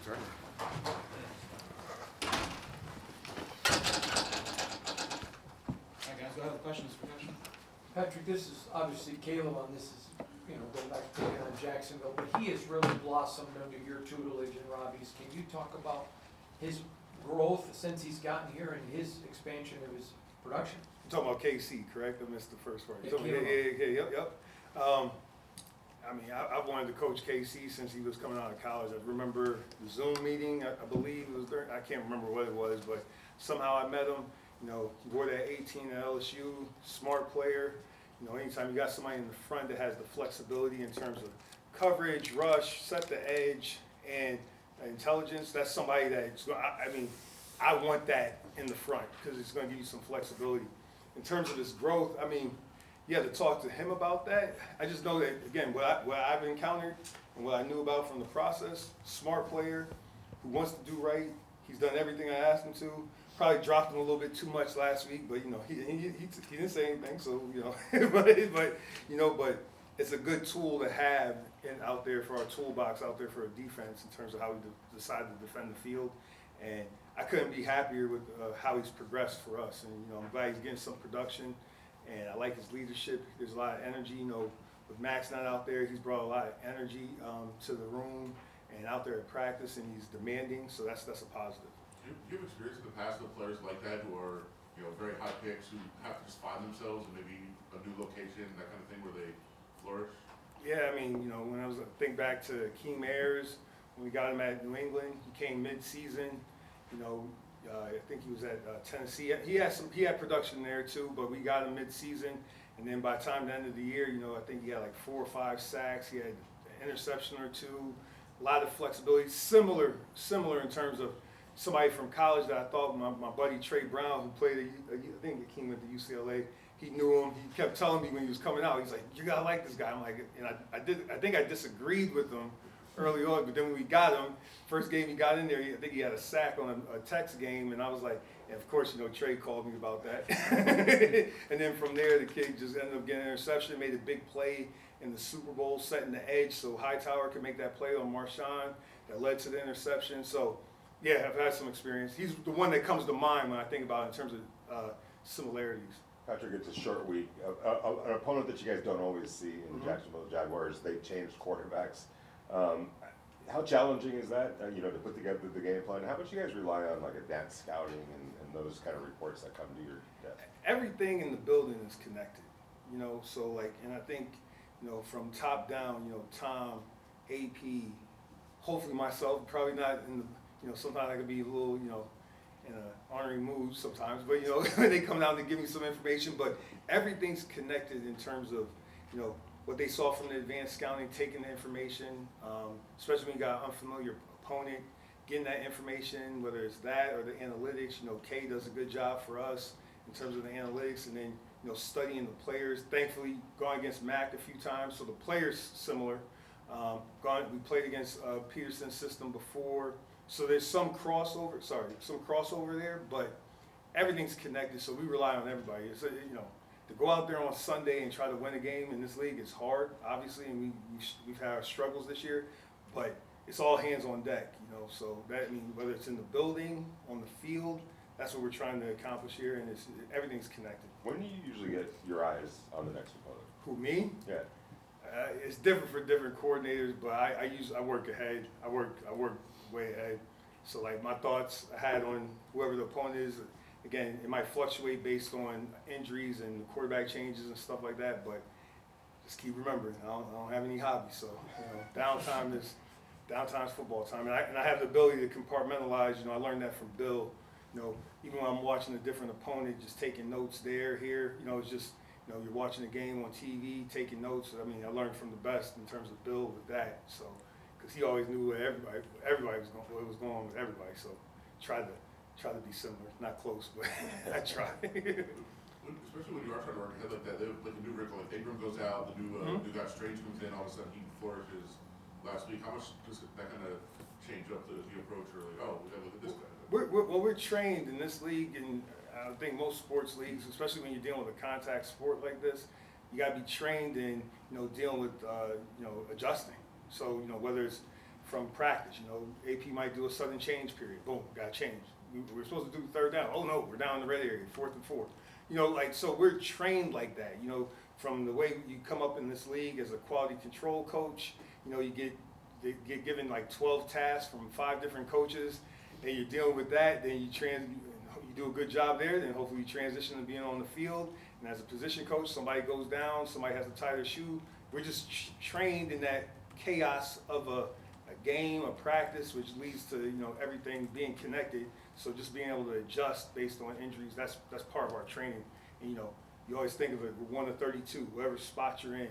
Turner. Hi guys, do I have a question for Coach? Patrick, this is obviously Caleb on this is, going back to taking on Jacksonville, but he has really blossomed under your tutelage and Robbie's. Can you talk about his growth since he's gotten here and his expansion of his production? You're talking about KC, correct? I missed the first part. Yeah, Yep. I've wanted to coach KC since he was coming out of college. I remember the Zoom meeting, I believe it was during, I can't remember what it was, but somehow I met him. He wore that 18 at LSU, smart player. Anytime you got somebody in the front that has the flexibility in terms of coverage, rush, set the edge, and intelligence, that's somebody that's, I want that in the front because it's going to give you some flexibility. In terms of his growth, you have to talk to him about that. I just know that, again, what I've encountered and what I knew about from the process, smart player who wants to do right. He's done everything I asked him to. Probably dropped him a little bit too much last week, but he didn't say anything, so but it's a good tool to have out there for our toolbox out there for a defense in terms of how we decide to defend the field. And I couldn't be happier with how he's progressed for us. And I'm glad he's getting some production, and I like his leadership. There's a lot of energy. With Max not out there, he's brought a lot of energy to the room and out there at practice, and he's demanding. So that's a positive. Do you have experience in the past with players like that who are, very high picks, who have to just find themselves in maybe a new location, that kind of thing, where they flourish? Yeah, when I think back to Akeem Ayers, when we got him at New England, he came mid-season. I think he was at Tennessee. He had production there too, but we got him mid-season, and then by the time the end of the year, I think he had like 4 or 5 sacks. He had an interception or 2, a lot of flexibility. Similar in terms of somebody from college that I thought, my buddy Trey Brown, who played, I think Akeem went to UCLA. He knew him. He kept telling me when he was coming out, he's like, "You gotta like this guy." I'm like, and I think I disagreed with him early on, but then when we got him, first game he got in there, I think he had a sack on a Tex game, and I was like, and of course, Trey called me about that. And then from there, the kid just ended up getting an interception, made a big play in the Super Bowl, setting the edge so Hightower could make that play on Marshawn that led to the interception. So, yeah, I've had some experience. He's the one that comes to mind when I think about it in terms of similarities. Patrick, it's a short week. An opponent that you guys don't always see in the Jacksonville Jaguars, they changed quarterbacks. How challenging is that, to put together the game plan? How much do you guys rely on like advanced scouting and those kind of reports that come to your desk? Everything in the building is connected, so and I think, from top down, Tom, AP, hopefully myself, probably not in the, sometimes I could be a little, in an honoring mood sometimes, but when they come down to give me some information, but everything's connected in terms of, what they saw from the advanced scouting, taking the information, especially when you got an unfamiliar opponent, getting that information, whether it's that or the analytics. Kay does a good job for us in terms of the analytics, and then, studying the players. Thankfully, going against Mac a few times, so the players similar. We played against Peterson's system before, so there's some crossover there, but everything's connected, so we rely on everybody. It's, to go out there on Sunday and try to win a game in this league is hard, obviously, and we've had our struggles this year, but it's all hands on deck, so that means whether it's in the building, on the field, that's what we're trying to accomplish here, and everything's connected. When do you usually get your eyes on the next opponent? Who, me? Yeah. It's different for different coordinators, but I work ahead. I work way ahead. So like my thoughts I had on whoever the opponent is, again, it might fluctuate based on injuries and quarterback changes and stuff like that, but just keep remembering, I don't have any hobbies, so downtime's football time, and I have the ability to compartmentalize. I learned that from Bill. Even when I'm watching a different opponent, just taking notes there, here. It's just you're watching a game on TV, taking notes. I learned from the best in terms of Bill with that. So, because he always knew what what was going on with everybody. So, try to be similar, not close, but I try. Especially when you are trying to work ahead like that, like a new wrinkle, like Ingram goes out, the new guy Strange comes in, all of a sudden he flourishes. Last week, how much does that kind of change up the approach, or like, oh, we got to look at this guy? We're trained in this league, and I think most sports leagues, especially when you're dealing with a contact sport like this, you got to be trained in dealing with adjusting. So whether it's from practice. You know, AP might do a sudden change period. Boom, got changed. We're supposed to do third down. Oh no, we're down in the red area, 4th and 4. You know, like, so we're trained like that. You know, from the way you come up in this league as a quality control coach, you know, you get given like 12 tasks from 5 different coaches, and you're dealing with that. Then you do a good job there. Then hopefully you transition to being on the field. And as a position coach, somebody goes down, somebody has to tie their shoe. We're just trained in that chaos of a game, a practice, which leads to, you know, everything being connected. So just being able to adjust based on injuries, that's part of our training. And, you know, you always think of it, we're 1 to 32, whatever spot you're in.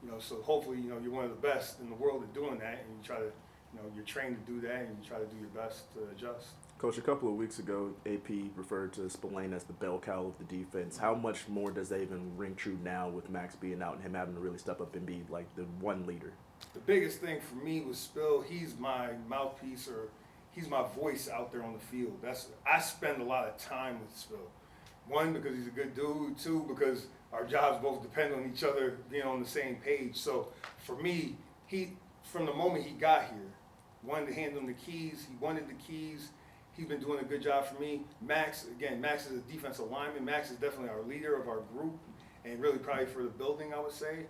You know, so hopefully, you know, you're one of the best in the world at doing that, and you try to, you know, you're trained to do that, and you try to do your best to adjust. Coach, a couple of weeks ago, AP referred to Spillane as the bell cow of the defense. How much more does that even ring true now with Max being out and him having to really step up and be like the one leader? The biggest thing for me was Spill. He's my mouthpiece, or he's my voice out there on the field. I spend a lot of time with Spill. 1, because he's a good dude. 2, because our jobs both depend on each other being on the same page. So for me, from the moment he got here, wanted to hand him the keys. He wanted the keys. He's been doing a good job for me. Max is a defensive lineman. Max is definitely our leader of our group, and really probably for the building, I would say.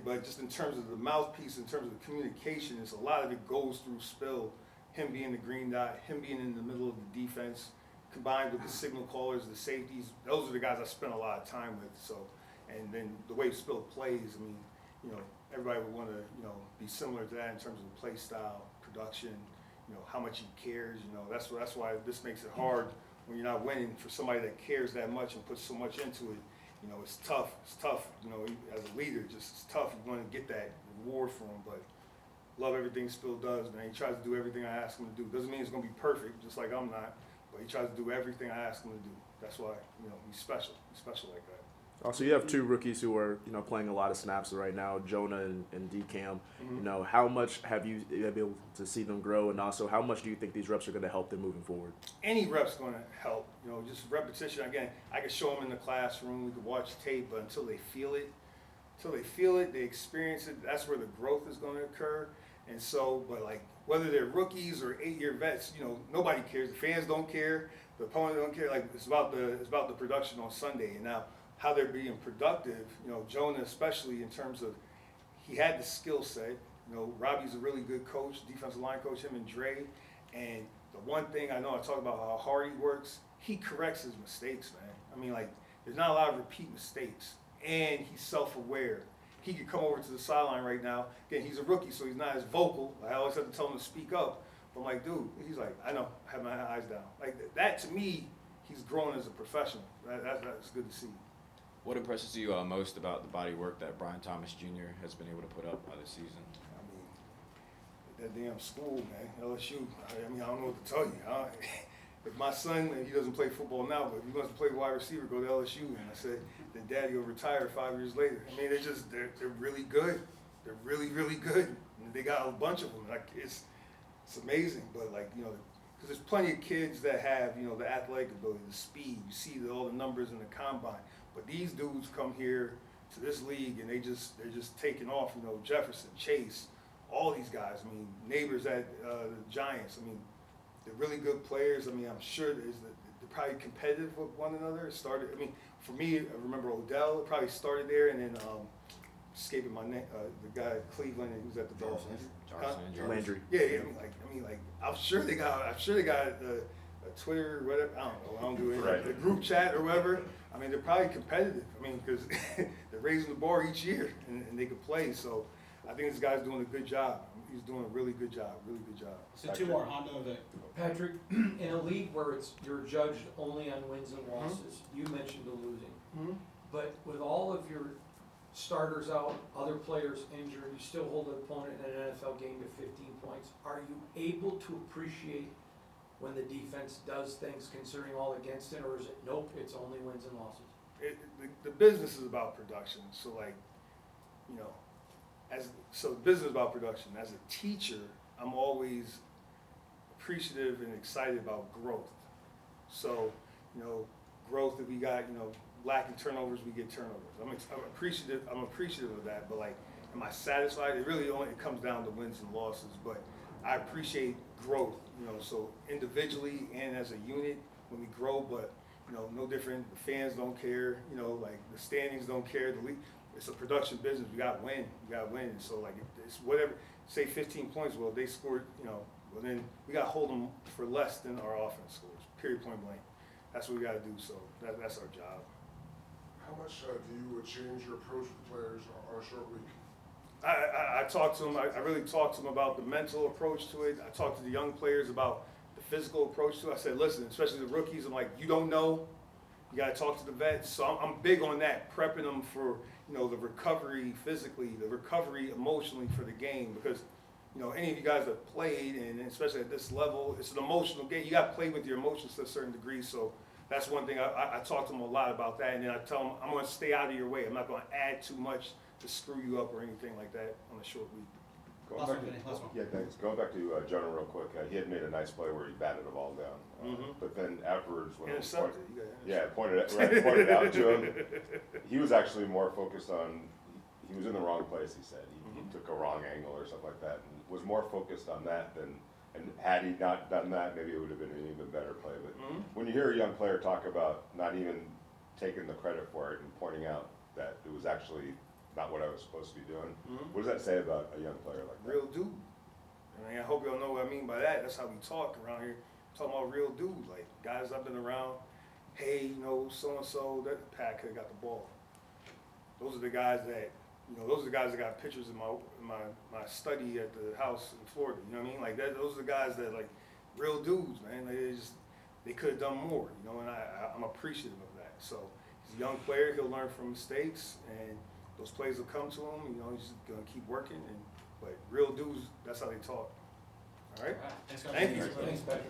But just in terms of the mouthpiece, in terms of the communication, a lot of it goes through Spill. Him being the green dot, him being in the middle of the defense, combined with the signal callers, the safeties. Those are the guys I spend a lot of time with. So, and then the way Spill plays, I mean, you know, everybody would want to, you know, be similar to that in terms of play style, production, you know, how much he cares. You know, that's why this makes it hard when you're not winning, for somebody that cares that much and puts so much into it. You know, it's tough. It's tough. You know, as a leader, it's tough. You want to get that reward from him, but love everything Spill does, man. He tries to do everything I ask him to do. Doesn't mean it's going to be perfect, just like I'm not, but he tries to do everything I ask him to do. That's why, you know, he's special. He's special like that. Also, you have 2 rookies who are, you know, playing a lot of snaps right now, Jonah and D-Cam. Mm-hmm. You know, how much have you been able to see them grow, and also how much do you think these reps are going to help them moving forward? Any rep's going to help. You know, just repetition. Again, I can show them in the classroom, we can watch tape, but until they feel it, they experience it, that's where the growth is going to occur. And so, but like, whether they're rookies or 8-year vets, you know, nobody cares. The fans don't care. The opponent don't care. Like, it's about the production on Sunday. And now, how they're being productive, you know, Jonah especially, in terms of, he had the skill set. You know, Robbie's a really good coach, defensive line coach, him and Dre. And the one thing I know, I talk about how hard he works, he corrects his mistakes, man. I mean, like, there's not a lot of repeat mistakes. And he's self-aware. He could come over to the sideline right now. Again, he's a rookie, so he's not as vocal. I always have to tell him to speak up. But I'm like, dude, he's like, I know, I have my eyes down. Like, that to me, he's grown as a professional. That's good to see. What impresses you most about the body work that Brian Thomas Jr. has been able to put up this season? I mean, that damn school, man, LSU. I mean, I don't know what to tell you. If my son, and he doesn't play football now, but if he wants to play wide receiver, go to LSU. And I said, then Daddy will retire 5 years later. I mean, they're really good. They're really, really good. And they got a bunch of them. Like, it's amazing. But, like, you know, because there's plenty of kids that have, you know, the athletic ability, the speed. You see all the numbers in the combine. But these dudes come here to this league and they're just taking off. You know, Jefferson, Chase, all these guys. I mean, neighbors at the Giants. I mean, they're really good players. I mean, I'm sure they're probably competitive with one another. It started. I mean, for me, I remember Odell probably started there, and then escaping my name, the guy at Cleveland and who's at the Dolphins. Landry. Yeah. I mean, I'm sure they got a Twitter or whatever. I don't know. I don't do it. Right. The group chat or whatever. I mean, they're probably competitive. I mean, because they're raising the bar each year and they can play. So I think this guy's doing a good job. He's doing a really good job. So 2 more, Hondo. Patrick, in a league where you're judged only on wins and losses, you mentioned the losing. Mm-hmm. But with all of your starters out, other players injured, you still hold an opponent in an NFL game to 15 points. Are you able to appreciate when the defense does things considering all against it, or is it, nope, it's only wins and losses? The business is about production. So, like, you know, the business is about production. As a teacher, I'm always appreciative and excited about growth. So, you know, growth, if we got, you know, lacking turnovers, we get turnovers. I'm appreciative of that, but, like, am I satisfied? It really only comes down to wins and losses. But I appreciate growth, you know, so individually and as a unit when we grow, but, you know, no different. The fans don't care, you know, like the standings don't care. The league, it's a production business. We got to win. We got to win. So, like, it's whatever, say 15 points, well, they scored, you know, well, then we got to hold them for less than our offense scores, period, point blank. That's what we got to do. So that's our job. How much do you change your approach with players on a short week? I talked to them. I really talked to them about the mental approach to it. I talked to the young players about the physical approach to it. I said, listen, especially the rookies, I'm like, you don't know. You got to talk to the vets. So I'm big on that, prepping them for, you know, the recovery physically, the recovery emotionally for the game. Because, you know, any of you guys that played, and especially at this level, it's an emotional game. You got to play with your emotions to a certain degree. So that's one thing. I talk to them a lot about that. And then I tell them, I'm going to stay out of your way. I'm not going to add too much to screw you up or anything like that on a short week. Going back to, yeah, thanks. Going back to Jonah real quick, he had made a nice play where he batted the ball down. But then afterwards, when it was pointed out to him, he was actually more focused on, he was in the wrong place, he said. He took a wrong angle or something like that, and was more focused on that than, and had he not done that, maybe it would have been an even better play. But when you hear a young player talk about not even taking the credit for it and pointing out that it was actually not what I was supposed to be doing. What does that say about a young player like that? Real dude. I mean, I hope y'all know what I mean by that. That's how we talk around here. I'm talking about real dudes, like guys I've been around. Hey, you know, so and so, that Pat could have got the ball. Those are the guys that, you know, those are the guys that got pictures in my study at the house in Florida. You know what I mean? Like that. Those are the guys that, like, real dudes, man. They could have done more. You know, and I'm appreciative of that. So he's a young player. He'll learn from mistakes, and those plays will come to him. You know, he's just gonna keep working. But real dudes, that's how they talk. All right. Thank you. Thanks, Patrick.